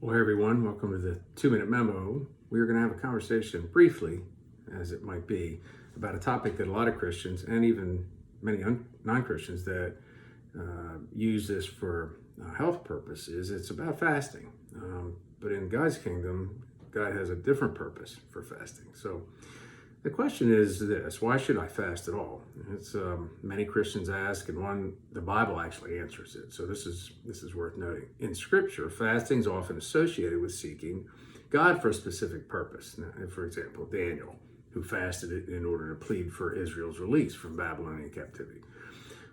Well, hey everyone, welcome to the 2-Minute Memo. We're going to have a conversation briefly, as it might be, about a topic that a lot of Christians and even many non-Christians that use this for health purposes. It's about fasting. But in God's kingdom, God has a different purpose for fasting. So the question is this: why should I fast at all? It's many Christians ask, and the Bible actually answers it. So this is worth noting. In Scripture, fasting is often associated with seeking God for a specific purpose. Now, for example, Daniel, who fasted in order to plead for Israel's release from Babylonian captivity,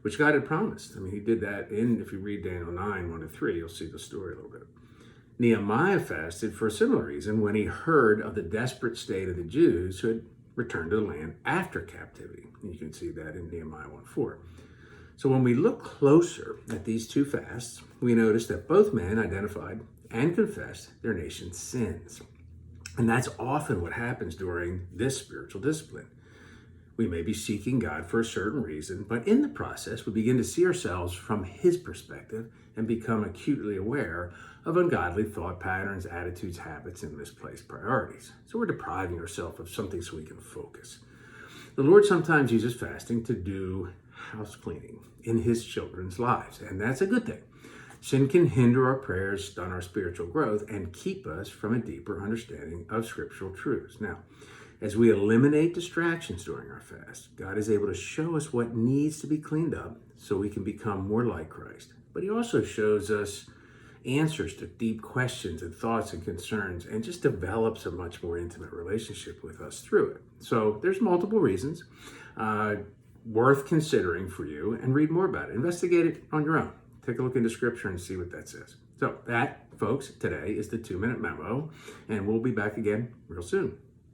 which God had promised. I mean, he did that if you read Daniel 9, 1-3, you'll see the story a little bit. Nehemiah fasted for a similar reason when he heard of the desperate state of the Jews who had returned to the land after captivity. And you can see that in Nehemiah 1:4. So when we look closer at these two fasts, we notice that both men identified and confessed their nation's sins. And that's often what happens during this spiritual discipline. We may be seeking God for a certain reason, but in the process, we begin to see ourselves from His perspective and become acutely aware of ungodly thought patterns, attitudes, habits, and misplaced priorities. So we're depriving ourselves of something so we can focus. The Lord sometimes uses fasting to do house cleaning in His children's lives, and that's a good thing. Sin can hinder our prayers, stunt our spiritual growth, and keep us from a deeper understanding of scriptural truths. Now, as we eliminate distractions during our fast, God is able to show us what needs to be cleaned up so we can become more like Christ. But He also shows us answers to deep questions and thoughts and concerns, and just develops a much more intimate relationship with us through it. So there's multiple reasons worth considering for you, and read more about it. Investigate it on your own. Take a look into Scripture and see what that says. So that, folks, today is the 2-Minute Memo, and we'll be back again real soon.